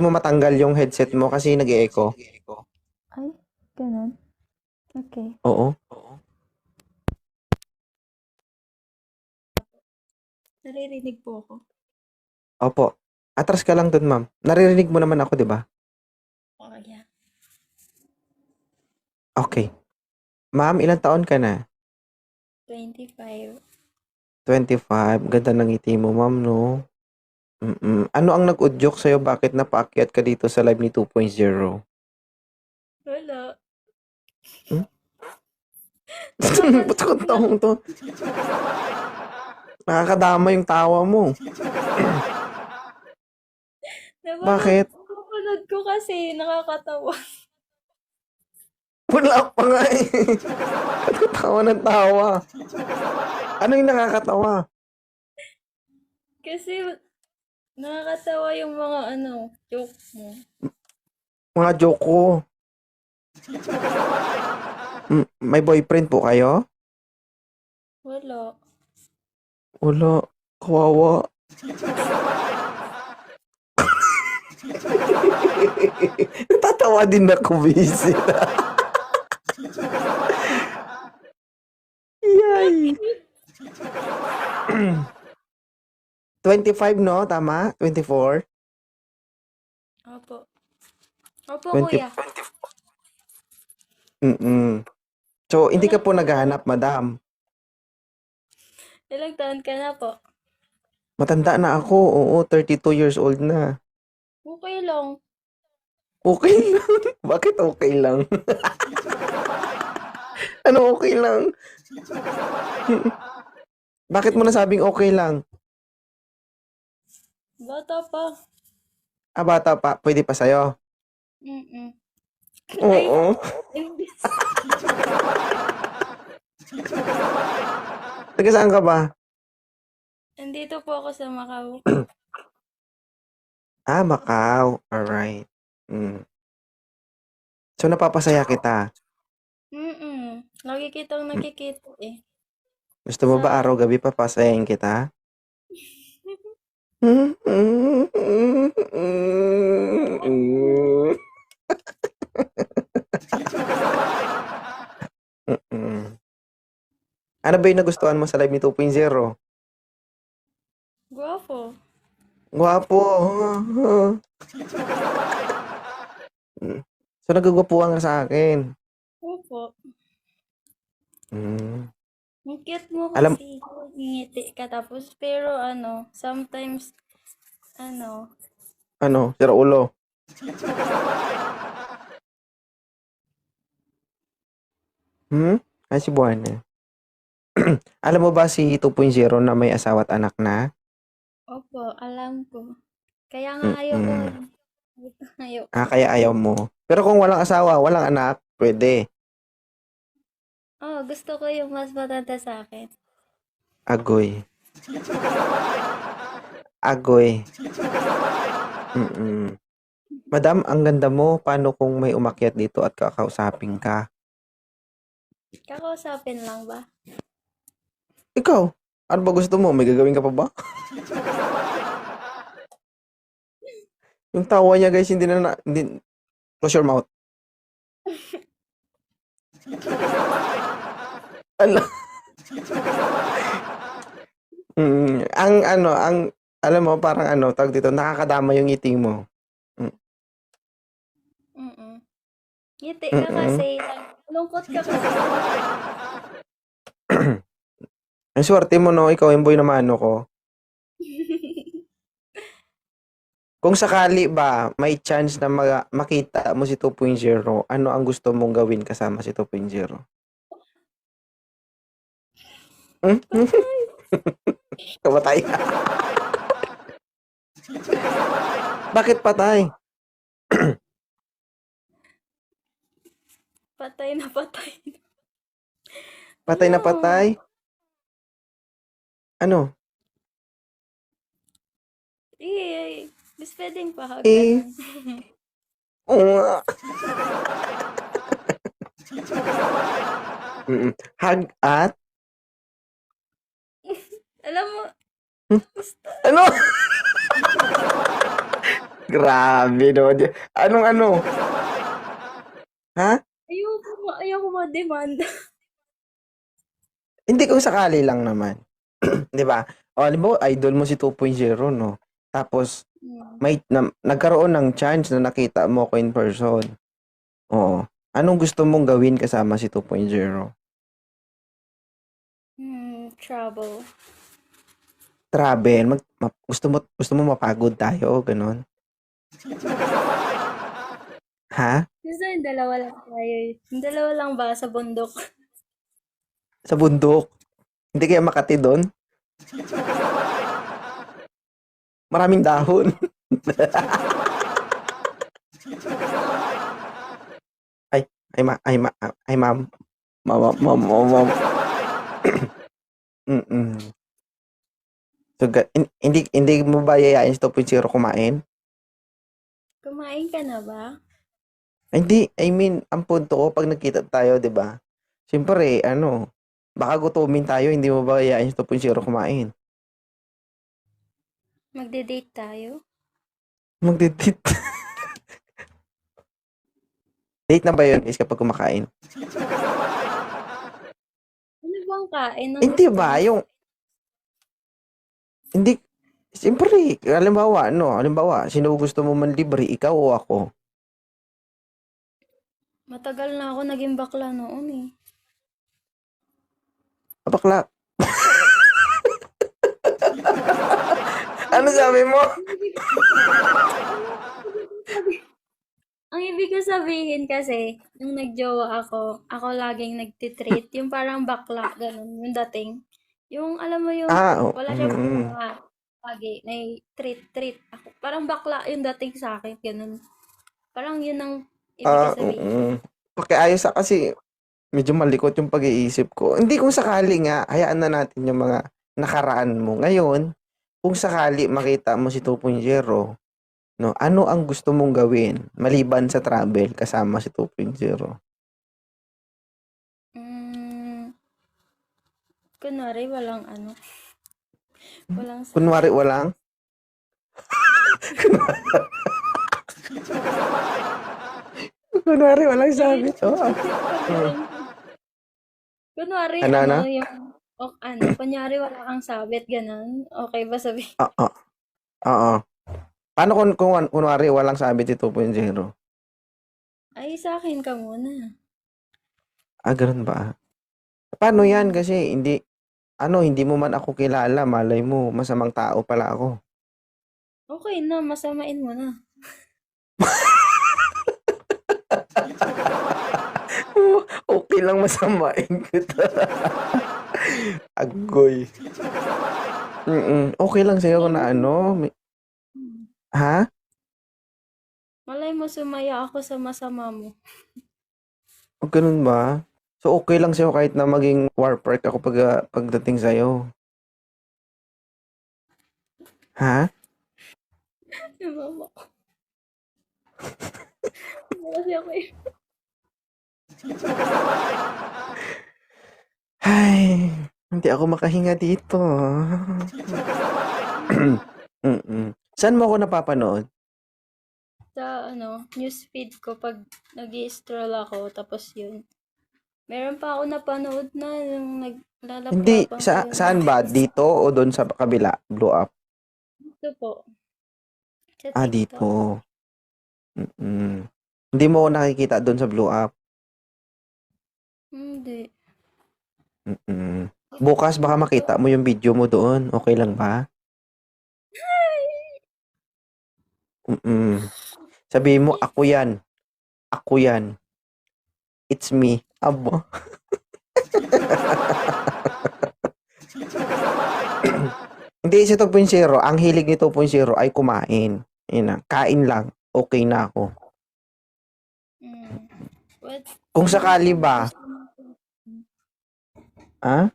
mo matanggal yung headset mo kasi nag-e-echo. Ay, ganun. Okay. Oo. Naririnig po ako. Opo. Atras ka lang dun, ma'am. Naririnig mo naman ako, di ba? Oh, yeah. Okay. Ma'am, ilang taon ka na? 25. 25. Ganda ng ngiti mo, ma'am, no? Ano ang nag-udyok sa'yo? Bakit napaakyat ka dito sa live ni 2.0? Wala. Hmm? Nakakatawa Ba't kang lang. tawang to? Nakakadama yung tawa mo. Bakit? Napapanood ko kasi nakakatawa. Wala pa nga eh. Ba't ka tawa ng tawa? Ano yung nakakatawa? Kasi nakakatawa yung mga joke mo. Mga joke ko. May boyfriend po kayo? Wala. Wala. Kawawa. Natatawa din ako, busy. Yay! 25, no? Tama? 24? Opo. Opo, 20. kuya. So, hindi ka Ilang, po naghahanap, madam. ilang taon ka na po? Matanda na ako. Oo, 32 years old na. Okay lang. Okay lang. Bakit okay lang? Ano okay lang? Bakit mo nasabing okay lang? Bata pa. Ah, bata pa. Pwede pa sa'yo? Mm-mm. Ay, Oo. imbis. Taga saan ka ba? Nandito po ako sa Macau. Ah, Macau. Alright. So, napapasaya kita. Lagi kitang Mm. nakikita eh. Gusto mo ba Sa... araw-gabi papasayahin kita? Ano ba yung nagustuhan mo sa live ni 2.0? Guwapo. Gwapo. So, nagagwapuhan ka sa akin. Opo. Mm. Ang cute mo Alam, kasi. Ngingiti ka tapos. Pero sometimes, sira ulo. Ay, si Buwana. Alam mo ba si 2.0 na may asawa at anak na? opo, alam ko. Kaya nga ayoko Mm. eh. Ayoko. Kaya ayaw mo. Pero kung walang asawa, walang anak, pwede. Oh, gusto ko yung mas matanda sa akin. Agoy. Agoy. Madam, ang ganda mo. Paano kung may umakyat dito at kakausapin ka? Kakausapin lang ba? Ikaw, ano ba gusto mo? May gagawin ka pa ba? Yung tawa niya, guys, hindi, close your mouth. Ala. Alam mo, parang tawag dito, nakakadama yung ngiti mo. Mm-mm. Ngiti ka Mm-mm. kasi. Lungkot ka kasi. Ang swerte mo, no? Ikaw yung boy na mano ko. Kung sakali ba, may chance na makita mo si 2.0, ano ang gusto mong gawin kasama si 2.0? Kamatay. Bakit patay? Patay na patay. Patay na No. patay? Ano? Mas pwedeng pa Eh, ganun. oo nga. Hag at? Alam mo, Hmm? gusto. Ano? Grabe, no? Anong ano? Ha? Ayoko ma-demand. Hindi kung sakali lang naman. 'Di ba? O, alam mo, idol mo si 2.0, no? Tapos, Hmm. nagkaroon ng chance na nakita mo ko in person. Oo. Anong gusto mong gawin kasama si 2.0? Trouble. Travel, gusto mo mapagod tayo, gano'n? Ha? Gusto yung dalawa lang tayo eh. Yung dalawa lang ba sa bundok? Sa bundok? Hindi kaya Makati do'n? Maraming dahon. Ay, ay ma'am. Ma'am. Mm. So, hindi mo ba yayain si 2.0 kumain? Kumain ka na ba? Ay, hindi, I mean, ang punto ko 'pag nagkita tayo, 'di ba? Siyempre ano, baka gutumin tayo, hindi mo ba yayain si 2.0 kumain? Magde-date tayo? Magde-date. Date na ba 'yun is kapag kumakain? Ano bang kain ang Hindi gusto ba mo? yung hindi siyempre halimbawa, sino gusto mo manlibre, ikaw o ako? Matagal na ako naging bakla noon eh. Ah, bakla. Ano sabi mo? Ang ibig ko sabihin kasi, nung nagjowa ako laging nagtitreat. Yung parang bakla, ganun, yung dating. Yung, alam mo yung, wala siyang mga lagi, may treat. Ako, parang bakla yung dating sa akin, ganun. Parang yun ang ibig ko sabihin. Pakiayos kasi medyo malikot yung pag-iisip ko. Hindi kung sakali nga, hayaan na natin yung mga nakaraan mo. Ngayon, kung sakali makita mo si 2.0, no, ano ang gusto mong gawin maliban sa travel kasama si 2.0? Mm, kunwari, walang ano, walang Kunwari sabit. walang, kunwari walang Sorry, sabit. Oo. pag Mm. ganun. Kunwari, Ano ano, na? yung, kunyari wala kang sabit, ganun. Okay ba sabi? Oo. Oo. Paano kung kunwari walang sabit si 2.0? Ay, sa akin ka muna. Ah, ganun ba? Paano yan? Hmm. Kasi hindi mo man ako kilala, malay mo, masamang tao pala ako. Okay na, masamain mo na. Okay lang masamain kita. Agoy. Okay lang sa'yo Malay mo, na ano, hmm. ha? Malay mo sumaya ako sa masama mo. O ganun ba? So, okay lang sa'yo kahit na maging warpark ako pagdating sa'yo. Ha? Mama ko. Kasi ako eh. Ay, hindi ako makahinga dito. Saan mo ako napapanood? Sa ano, newsfeed ko pag nag-i-scroll ako, tapos yun. Meron pa ako napanood na yung Hindi, naglalaplapan ko yung saan ba? Dito o doon sa kabila? Blow up? ito po, sa Ah, TikTok. dito. Mm. Hindi mo ako nakikita doon sa blow up. Hindi. Mm. Bukas baka makita mo yung video mo doon. Okay lang ba? Sabihin mo, ako yan. Ako yan. It's me. Abo. Hindi, si 2.0, ang hilig ni 2.0 ay kumain. Yun na, kain lang. Okay na ako. Mm. What? Kung Ano sakali pong ba, gusto mo? ah,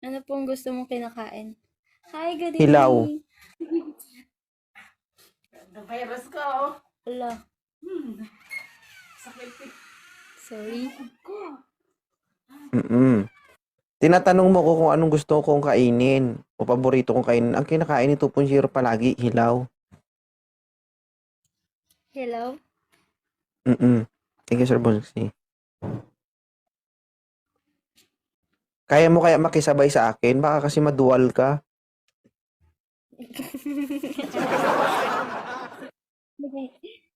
Ano pong gusto mong kinakain? Hi, good hilaw. evening. Virus ka, oh. Ala, Sakit sorry. ko. Tinatanong mo ko kung anong gusto kong kainin o paborito kong kainin. Ang kinakain ni 2.0 palagi, hilaw. Hello? Sige, Sir Bonsi. Kaya mo kaya makisabay sa akin? Baka kasi madual ka.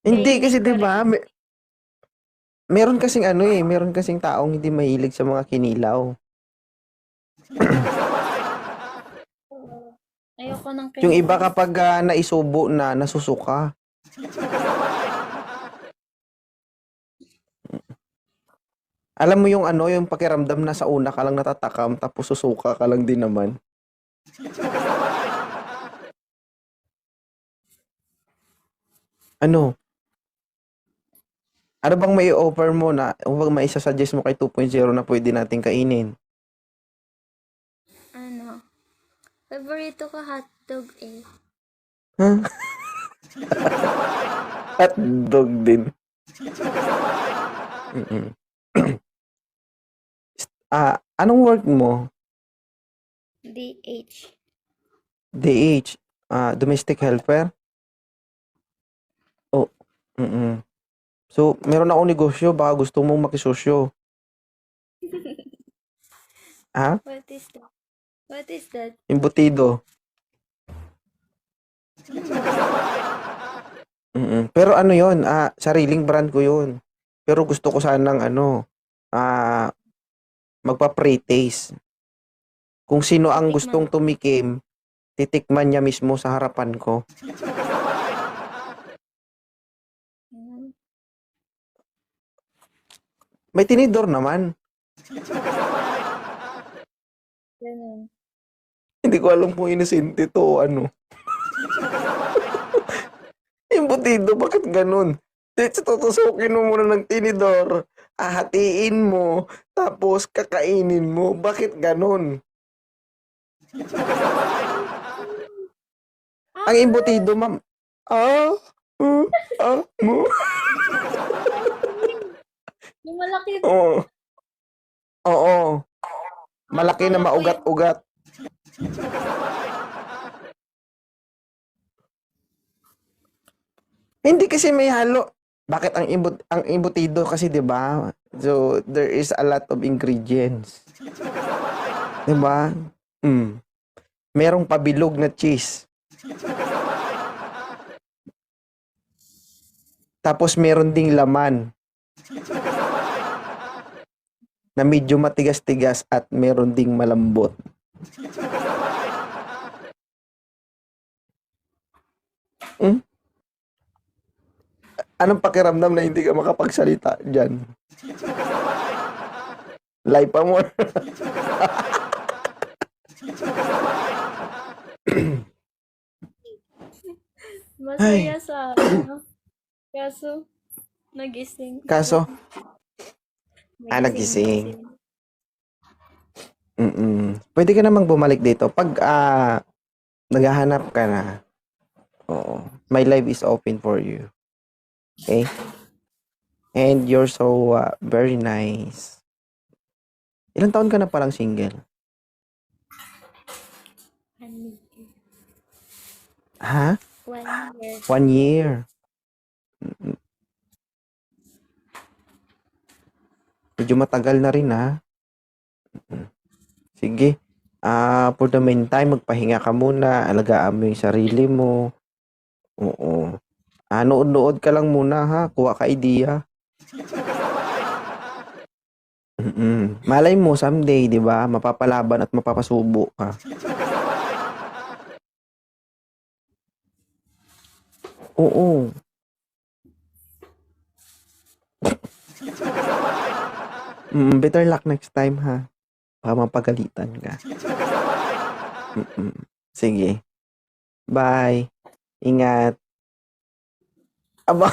Hindi kasi Kainin 'di ko rin. ba? Meron kasing meron kasing taong hindi mahilig sa mga kinilaw. Oo. Ayoko ng Yung iba kinilaw. kapag naisubo na, nasusuka. Alam mo yung yung pakiramdam na sa una ka lang natatakam tapos susuka ka lang din naman. Ano? Ano bang may offer mo na o bang may suggest mo kay 2.0 na pwede nating kainin? Ano? Favorito ko hotdog eh. Huh? Hotdog din. Mm. Anong work mo? DH. DH, domestic helper? Oh, So, meron akong negosyo, baka gusto mong makisosyo. Ha? What is that? What is that? Embutido. Pero ano yon, sariling brand ko yon. Pero gusto ko sanang magpa-pre-taste. Kung sino ang Titikman gustong tumikim, titikman niya mismo sa harapan ko. ko. May tinidor naman. Ganun. Hindi ko alam kung inosente to o ano. Embutido, bakit ganun? Tutusukin mo muna ng tinidor, hahatiin mo, tapos kakainin mo. Bakit ganun? Ang embutido, ma'am. Mo. Yung malaki. Oo. Oo. Malaki na Akala ko maugat-ugat. Hindi kasi may halo. Bakit ang embutido kasi 'di ba? So there is a lot of ingredients. 'Di ba? Merong pabilog na cheese. Tapos meron ding laman. Na medyo matigas-tigas at meron ding malambot. Anong pakiramdam na hindi ka makapagsalita dyan? Live pa mo. masaya sa kaso nagising. Kaso, Nagising. nagising. Pwede ka namang bumalik dito. Pag naghahanap ka na, oo, my life is open for you. Okay? And you're so very nice. Ilang taon ka na palang single? 1 year. Ha? 1 year. 1 year. Medyo matagal na rin ha. Sige. For the meantime, magpahinga ka muna. Alagaan mo yung sarili mo. Oo. Nood-nood ka lang muna ha. Kuha ka idea. Malay mo someday, 'di ba? Mapapalaban at mapapasubo ka. Oo. Better luck next time ha. Baka mapagalitan ka. Sige. Bye. Ingat. Aba.